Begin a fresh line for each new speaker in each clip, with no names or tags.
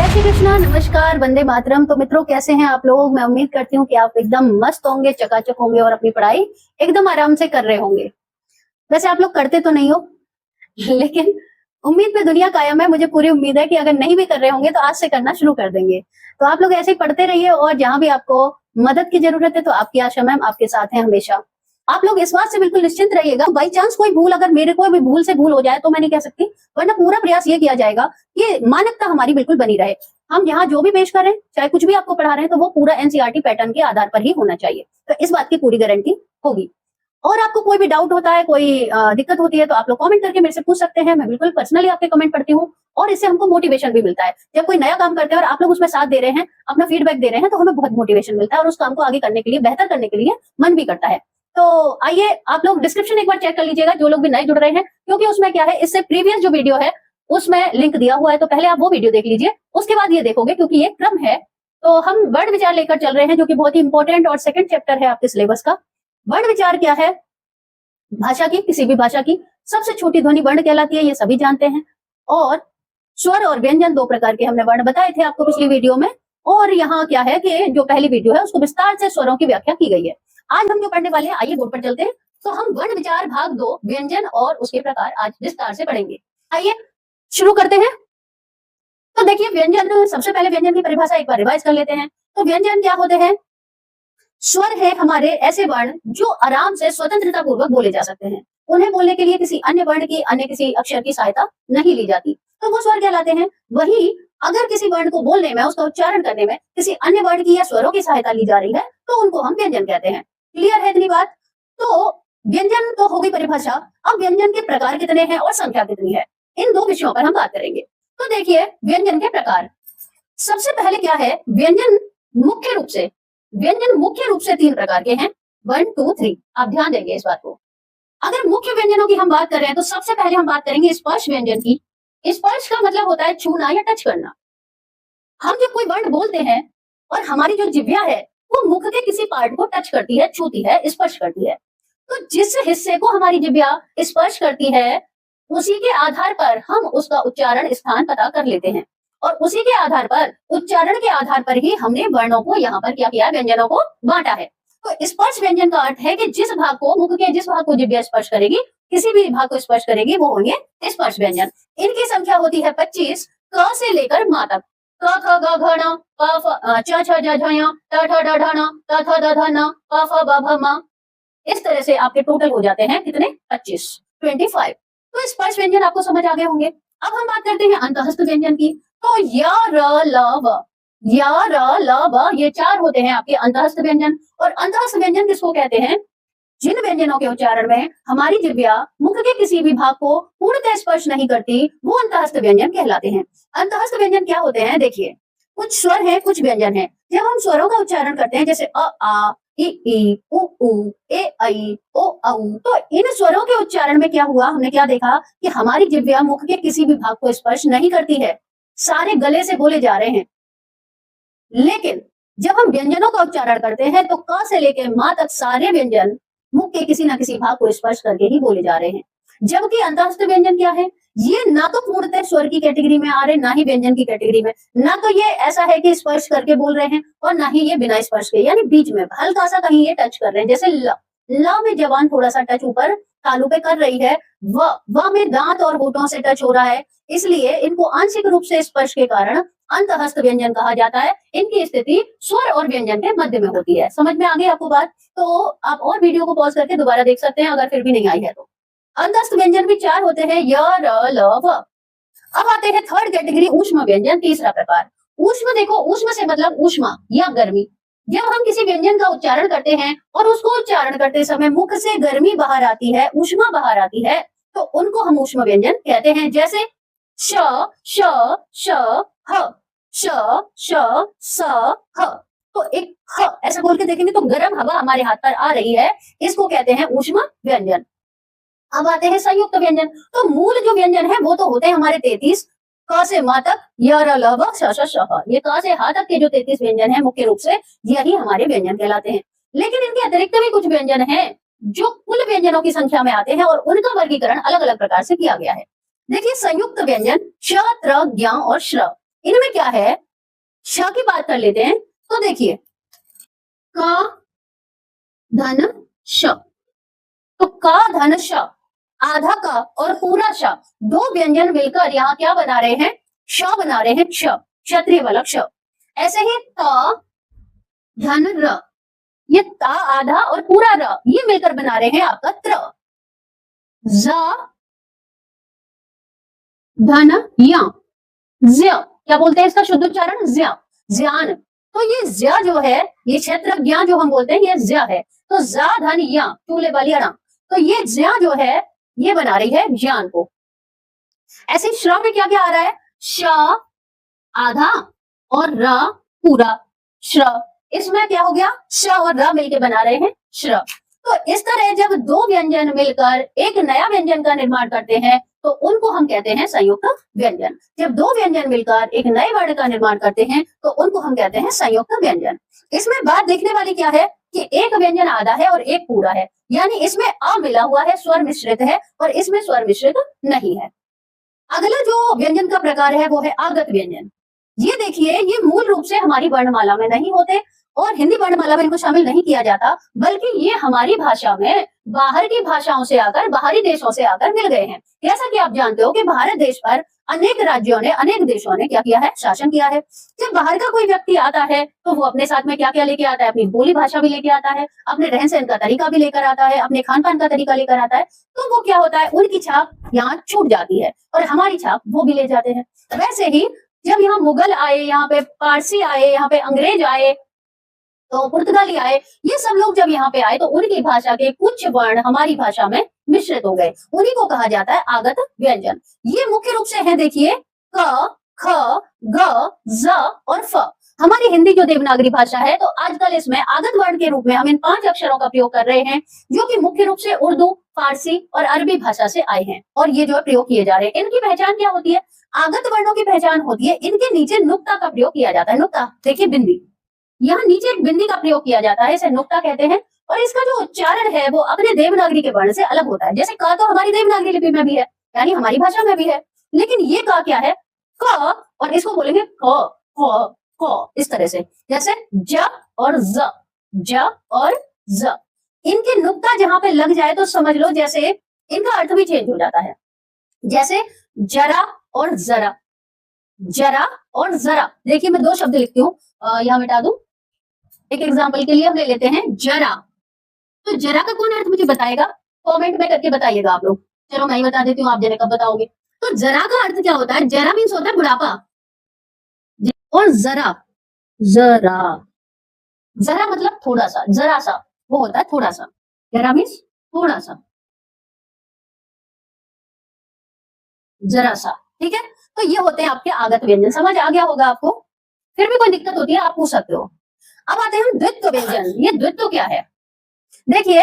जय श्री कृष्णा, नमस्कार, वंदे मातरम। तो मित्रों, कैसे हैं आप लोग? मैं उम्मीद करती हूँ कि आप एकदम मस्त होंगे, चकाचक होंगे और अपनी पढ़ाई एकदम आराम से कर रहे होंगे। वैसे आप लोग करते तो नहीं हो लेकिन उम्मीद पे दुनिया कायम है। मुझे पूरी उम्मीद है कि अगर नहीं भी कर रहे होंगे तो आज से करना शुरू कर देंगे। तो आप लोग ऐसे ही पढ़ते रहिए और जहां भी आपको मदद की जरूरत है तो आपकी आशा मैम आपके साथ है हमेशा। आप लोग इस बात से बिल्कुल निश्चिंत रहिएगा, बाई चांस कोई भूल, अगर मेरे को भी भूल से भूल हो जाए तो मैं नहीं कह सकती, वरना पूरा प्रयास ये किया जाएगा कि मानकता हमारी बिल्कुल बनी रहे। हम यहाँ जो भी पेश करें, चाहे कुछ भी आपको पढ़ा रहे हैं, तो वो पूरा एनसीईआरटी पैटर्न के आधार पर ही होना चाहिए। तो इस बात की पूरी गारंटी होगी। और आपको कोई भी डाउट होता है, कोई दिक्कत होती है, तो आप लोग कमेंट करके मेरे से पूछ सकते हैं। मैं बिल्कुल पर्सनली आपके कमेंट पढ़ती हूँ और इससे हमको मोटिवेशन भी मिलता है। जब कोई नया काम करते हैं और आप लोग उसमें साथ दे रहे हैं, अपना फीडबैक दे रहे हैं, तो हमें बहुत मोटिवेशन मिलता है और उस काम को आगे करने के लिए, बेहतर करने के लिए मन भी करता है। तो आइए आप लोग डिस्क्रिप्शन एक बार चेक कर लीजिएगा, जो लोग भी नए जुड़ रहे हैं, क्योंकि उसमें क्या है, इससे प्रीवियस जो वीडियो है उसमें लिंक दिया हुआ है। तो पहले आप वो वीडियो देख लीजिए, उसके बाद ये देखोगे, क्योंकि ये क्रम है। तो हम वर्ण विचार लेकर चल रहे हैं, जो कि बहुत ही इंपॉर्टेंट और सेकंड चैप्टर है आपके सिलेबस का। वर्ण विचार क्या है? भाषा की, किसी भी भाषा की सबसे छोटी ध्वनि वर्ण कहलाती है, ये सभी जानते हैं। और स्वर और व्यंजन दो प्रकार के हमने वर्ण बताए थे आपको पिछली वीडियो में। और यहाँ क्या है कि जो पहली वीडियो है उसको विस्तार से स्वरों की व्याख्या की गई है। आज हम जो पढ़ने वाले हैं, आइए बोर्ड पर चलते हैं। तो हम वर्ण विचार भाग 2 व्यंजन और उसके प्रकार आज विस्तार से पढ़ेंगे। आइए शुरू करते हैं। तो देखिए, व्यंजन, सबसे पहले व्यंजन की परिभाषा एक बार रिवाइज कर लेते हैं। तो व्यंजन क्या होते हैं? स्वर है हमारे ऐसे वर्ण जो आराम से स्वतंत्रता पूर्वक बोले जा सकते हैं। उन्हें बोलने के लिए किसी अन्य वर्ण की, अन्य किसी अक्षर की सहायता नहीं ली जाती, तो वो स्वर कहलाते हैं। वही अगर किसी वर्ण को बोलने में, उसका उच्चारण करने में किसी अन्य वर्ण की या स्वरों की सहायता ली जा रही है, तो उनको हम व्यंजन कहते हैं। क्लियर है इतनी बात? तो व्यंजन तो हो गई परिभाषा। अब व्यंजन के प्रकार कितने हैं और संख्या कितनी है, इन दो विषयों पर हम बात करेंगे। तो देखिए, व्यंजन के प्रकार। सबसे पहले क्या है, व्यंजन मुख्य रूप से 3 प्रकार के हैं। 1 2 3। आप ध्यान देंगे इस बात को। अगर मुख्य व्यंजनों की हम बात कर रहे हैं, तो सबसे पहले हम बात करेंगे स्पर्श व्यंजन की। स्पर्श का मतलब होता है छूना या टच करना। हम जब कोई वर्ण बोलते हैं और हमारी जो जिह्वा है वो मुख के किसी पार्ट को टच करती है, छूती है, स्पर्श करती है, तो जिस हिस्से को हमारी जिह्वा स्पर्श करती है, उसी के आधार पर हम उसका उच्चारण स्थान पता कर लेते हैं। और उसी के आधार पर, उच्चारण के आधार पर ही हमने वर्णों को यहाँ पर क्या किया, व्यंजनों को बांटा है। तो स्पर्श व्यंजन का अर्थ है कि जिस भाग को, मुख के जिस भाग को जिह्वा स्पर्श करेगी, किसी भी भाग को स्पर्श करेगी, वो होंगे स्पर्श व्यंजन। इनकी संख्या होती है 25, क से लेकर मा तक। क ख ग घ ङ प फ च छ ज झ ञ ट ठ ड ढ ण त थ द ध न प फ ब भ म। इस तरह से आपके टोटल हो जाते हैं कितने? 25। तो स्पर्श व्यंजन आपको समझ आ गए होंगे। अब हम बात करते हैं अंतःस्थ व्यंजन की। तो य र ल व, य र ल व, ये 4 होते हैं आपके अंतःस्थ व्यंजन। और अंतःस्थ व्यंजन किसको कहते हैं? जिन व्यंजनों के उच्चारण में हमारी जिह्वा मुख के किसी भी भाग को पूर्णतः स्पर्श नहीं करती, वो अंतःस्थ व्यंजन कहलाते हैं। अंतःस्थ व्यंजन क्या होते हैं? देखिए, कुछ स्वर हैं, कुछ व्यंजन हैं। जब हम स्वरों का उच्चारण करते हैं, जैसे अ आ, इ उ ऊ, ए ऐ, ओ औ, तो इन स्वरों के उच्चारण में क्या हुआ, हमने क्या देखा कि हमारी जिह्वा मुख के किसी भी भाग को स्पर्श नहीं करती है, सारे गले से बोले जा रहे हैं। लेकिन जब हम व्यंजनों का उच्चारण करते हैं, तो क से लेकर मा तक सारे व्यंजन मुख के किसी न किसी भाग को स्पर्श करके ही बोले जा रहे हैं। जबकि अंतःस्थ व्यंजन क्या है? ये ना तो पूर्णतः स्वर की कैटेगरी में आ रहे, ना ही व्यंजन की कैटेगरी में। ना तो ये ऐसा है कि स्पर्श करके बोल रहे हैं, और ना ही ये बिना स्पर्श के, यानी बीच में हल्का सा कहीं ये टच कर रहे हैं। जैसे ल में जबान थोड़ा सा टच ऊपर तालू पे कर रही है, व में दांत और होठों से टच हो रहा है, इसलिए इनको आंशिक रूप से स्पर्श के कारण अंतःस्थ व्यंजन कहा जाता है। इनकी स्थिति स्वर और व्यंजन के मध्य में होती है। समझ में आ गई आपको बात? तो आप और वीडियो को पॉज करके दोबारा देख सकते हैं अगर फिर भी नहीं आई है तो। अंतःस्थ व्यंजन भी 4 होते हैं, य र ल व। अब आते हैं थर्ड कैटेगरी, ऊष्म व्यंजन, तीसरा प्रकार। ऊष्म, देखो, ऊष्म से मतलब ऊष्मा या गर्मी। जब हम किसी व्यंजन का उच्चारण करते हैं और उसको उच्चारण करते समय मुख से गर्मी बाहर आती है, ऊष्मा बाहर आती है, तो उनको हम ऊष्म व्यंजन कहते हैं। जैसे श श श ह, श श स ह। तो एक ह ऐसा बोल के देखेंगे तो गर्म हवा हमारे हाथ पर आ रही है, इसको कहते हैं ऊष्म व्यंजन। अब आते हैं संयुक्त व्यंजन। तो मूल जो व्यंजन है वो तो होते हैं हमारे 33, क से मा तक, य र ल व, श श श ह। ये क से ह तक के जो 33 व्यंजन है, मुख्य रूप से यही हमारे व्यंजन कहलाते हैं। लेकिन इनके अतिरिक्त भी कुछ व्यंजन हैं जो कुल व्यंजनों की संख्या में आते हैं, और उनका वर्गीकरण अलग अलग प्रकार से किया गया है। देखिए, संयुक्त व्यंजन श, त्र, ज्ञ और श्र, इनमें क्या है, श की बात कर लेते हैं तो देखिए का धन श, तो का धन श, आधा का और पूरा श, दो व्यंजन मिलकर यहाँ क्या बना रहे हैं, श बना रहे हैं, क्ष, क्षत्रिय वाला क्ष। ऐसे ही त धन र, ये ता आधा और पूरा र, ये मिलकर बना रहे हैं आपका त्र। ज धन या, ज्य, क्या बोलते हैं इसका शुद्ध उच्चारण, ज्या, ज्ञान। तो ये ज्या जो है, ये क्षेत्र ज्ञान जो हम बोलते हैं, ये ज्या है। तो जा धन या, चूले वाली अड़ा, तो ये ज्या जो है ये बना रही है ज्ञान को। ऐसे श्र में क्या क्या आ रहा है, श आधा और र पूरा, श्र, इसमें क्या हो गया, श और र मिलके बना रहे हैं श्र। तो इस तरह जब दो व्यंजन मिलकर एक नया व्यंजन का निर्माण करते हैं तो उनको हम कहते हैं संयुक्त व्यंजन। जब दो व्यंजन मिलकर एक नए वर्ण का निर्माण करते हैं तो उनको हम कहते हैं संयुक्त व्यंजन। इसमें बात देखने वाली क्या है कि एक व्यंजन आधा है और एक पूरा है, यानी इसमें अ मिला हुआ है, स्वर मिश्रित है, और इसमें स्वर मिश्रित नहीं है। अगला जो व्यंजन का प्रकार है वो है आगत व्यंजन। ये देखिए, ये मूल रूप से हमारी वर्णमाला में नहीं होते और हिंदी वर्णमाला में इनको शामिल नहीं किया जाता, बल्कि ये हमारी भाषा में बाहर की भाषाओं से आकर, बाहरी देशों से आकर मिल गए हैं। जैसा कि आप जानते हो कि भारत देश पर अनेक राज्यों ने, अनेक देशों ने क्या किया है, शासन किया है। जब बाहर का कोई व्यक्ति आता है तो वो अपने साथ में क्या क्या लेके आता है, अपनी बोली भाषा भी लेके आता है, अपने रहन सहन का तरीका भी लेकर आता है, अपने खान पान का तरीका लेकर आता है। तो वो क्या होता है, उनकी छाप यहाँ छूट जाती है और हमारी छाप वो भी ले जाते हैं। वैसे ही जब यहाँ मुगल आए, यहाँ पे पारसी आए, यहाँ पे अंग्रेज आए, तो पुर्तगाली आए, ये सब लोग जब यहाँ पे आए तो उनकी भाषा के कुछ वर्ण हमारी भाषा में मिश्रित हो गए, उन्हीं को कहा जाता है आगत व्यंजन। ये मुख्य रूप से है, देखिए क, ख, ग, ज और फ। हमारी हिंदी जो देवनागरी भाषा है, तो आजकल इसमें आगत वर्ण के रूप में हम इन 5 अक्षरों का प्रयोग कर रहे हैं, जो कि मुख्य रूप से उर्दू, फारसी और अरबी भाषा से आए हैं और ये जो है प्रयोग किए जा रहे हैं। इनकी पहचान क्या होती है, आगत वर्णों की पहचान होती है, इनके नीचे नुक्ता का प्रयोग किया जाता है। नुक्ता देखिए, बिंदी, यहाँ नीचे एक बिंदी का प्रयोग किया जाता है, इसे नुक्ता कहते हैं। और इसका जो उच्चारण है वो अपने देवनागरी के वर्ण से अलग होता है। जैसे क तो हमारी देवनागरी लिपि में भी है, यानी हमारी भाषा में भी है, लेकिन ये क क्या है, क, और इसको बोलेंगे क, क, क, इस तरह से। जैसे ज और ज, ज और ज, इनके नुक्ता जहां पे लग जाए तो समझ लो जैसे इनका अर्थ भी चेंज हो जाता है। जैसे जरा और जरा, जरा और जरा। देखिए मैं 2 शब्द लिखती हूँ, यहाँ मिटा दूं। एक एग्जाम्पल के लिए हम ले लेते हैं जरा। तो जरा का कौन अर्थ मुझे बताएगा, कमेंट में करके बताइएगा आप लोग। चलो मैं ही बता देती हूँ, आप जरा कब बताओगे। तो जरा का अर्थ क्या होता है, जरा मीन्स होता है बुढ़ापा, और जरा, जरा, जरा मतलब थोड़ा सा, जरा सा वो होता है थोड़ा सा, जरा मीन्स थोड़ा सा, जरा सा, ठीक है। तो ये होते हैं आपके आगत व्यंजन। समझ आ गया होगा आपको। फिर भी कोई दिक्कत होती है आप पूछ सकते हो। अब आते हैं हम द्वित्व व्यंजन। ये द्वित्व क्या है, देखिए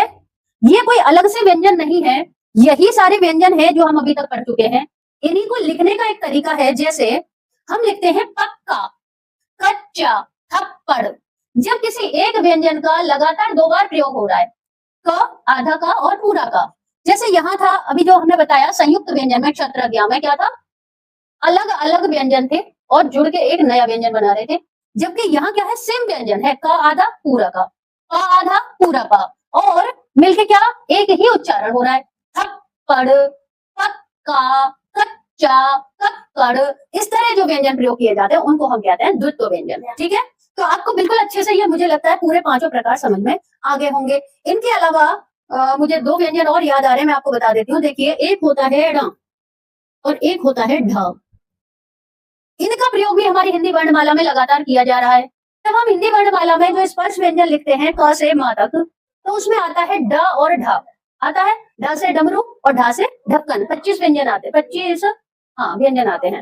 ये कोई अलग से व्यंजन नहीं है, यही सारे व्यंजन है जो हम अभी तक पढ़ चुके हैं। इन्हीं को लिखने का एक तरीका है, जैसे हम लिखते हैं पक्का, कच्चा, थप्पड़। जब किसी एक व्यंजन का लगातार 2 बार प्रयोग हो रहा है, क, आधा का और पूरा का, जैसे यहाँ था अभी जो हमने बताया संयुक्त व्यंजन में, क्षत्रज्ञ में क्या था, अलग अलग व्यंजन थे और जुड़ के एक नया व्यंजन बना रहे थे। जबकि यहाँ क्या है, सेम व्यंजन है, क आधा पूरा का, प आधा पूरा पा, और मिलके क्या एक ही उच्चारण हो रहा है, थप्पड़, पक्का, कच्चा, कक्कड़। इस तरह जो व्यंजन प्रयोग किए जाते हैं उनको हम कहते हैं द्वित्व व्यंजन, ठीक है। तो आपको बिल्कुल अच्छे से ये मुझे लगता है पूरे 5 प्रकार समझ में आ गए होंगे। इनके अलावा मुझे 2 व्यंजन और याद आ रहे हैं, मैं आपको बता देती हूँ। देखिए एक होता है ढ और एक होता है ढ। इनका प्रयोग भी हमारी हिंदी वर्णमाला में लगातार किया जा रहा है। जब हम हिंदी वर्णमाला में जो स्पर्श व्यंजन लिखते हैं क से म तक, तो उसमें आता है ड और ढ, आता है ढ से डमरू और ढ से ढक्कन। 25 व्यंजन आते हैं, 25 व्यंजन आते हैं।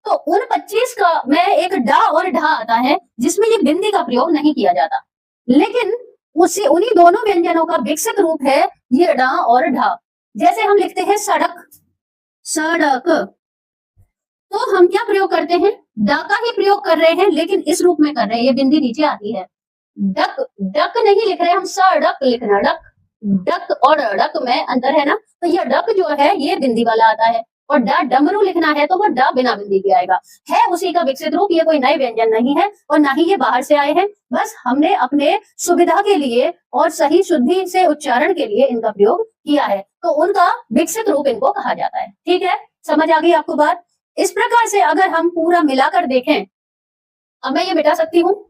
तो उन 25 का में एक ड और ढ आता है जिसमें ये बिंदी का प्रयोग नहीं किया जाता, लेकिन उसी उन्हीं दोनों व्यंजनों का विकसित रूप है ये ड और ढ। जैसे हम लिखते हैं सड़क, सड़क, तो हम क्या प्रयोग करते हैं, ड का ही प्रयोग कर रहे हैं, लेकिन इस रूप में कर रहे हैं, ये बिंदी नीचे आती है। डक, डक नहीं लिख रहे हम, सड़क लिखना, डक, डक और डक में अंतर है ना। तो ये डक जो है ये बिंदी वाला आता है और ड डमरू लिखना है तो वो ड बिना बिंदी के आएगा। है उसी का विकसित रूप, ये कोई नए व्यंजन नहीं है और ना ही ये बाहर से आए हैं। बस हमने अपने सुविधा के लिए और सही शुद्धि से उच्चारण के लिए इनका प्रयोग किया है, तो उनका विकसित रूप इनको कहा जाता है। ठीक है, समझ आ गई आपको बात। इस प्रकार से अगर हम पूरा मिलाकर देखें, अब मैं ये मिटा सकती हूँ,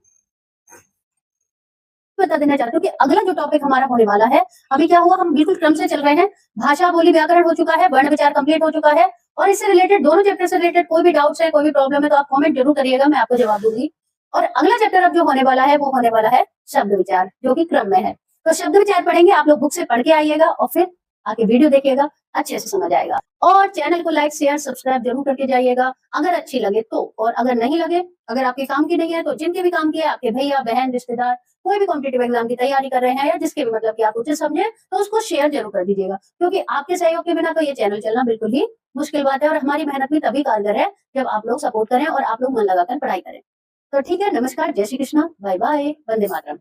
बता देना चाहती हूँ कि अगला जो टॉपिक हमारा होने वाला है, अभी क्या हुआ, हम बिल्कुल क्रम से चल रहे हैं। भाषा बोली व्याकरण हो चुका है, वर्ण विचार कंप्लीट हो चुका है, और इससे रिलेटेड दोनों चैप्टर से रिलेटेड कोई भी डाउट्स है, कोई भी प्रॉब्लम है तो आप कमेंट जरूर करिएगा, मैं आपको जवाब दूंगी। और अगला चैप्टर अब जो होने वाला है वो होने वाला है शब्द विचार, जो कि क्रम में है। तो शब्द विचार पढ़ेंगे, आप लोग बुक से पढ़ के आइएगा और फिर आके वीडियो देखिएगा, अच्छे से समझ आएगा। और चैनल को लाइक शेयर सब्सक्राइब जरूर करके जाइएगा, अगर अच्छी लगे तो। और अगर नहीं लगे, अगर आपके काम की नहीं है, तो जिनके भी काम की है, आपके भैया बहन रिश्तेदार कोई भी कॉम्पिटेटिव एग्जाम की तैयारी कर रहे हैं या जिसके भी मतलब कि आप उचित समझे, तो उसको शेयर जरूर कर दीजिएगा, क्योंकि आपके सहयोग के बिना तो ये चैनल चलना बिल्कुल ही मुश्किल बात है। और हमारी मेहनत भी तभी कारगर है जब आप लोग सपोर्ट करें और आप लोग मन लगाकर पढ़ाई करें। तो ठीक है, नमस्कार, जय श्री कृष्णा, बाय बाय, वंदे मातरम।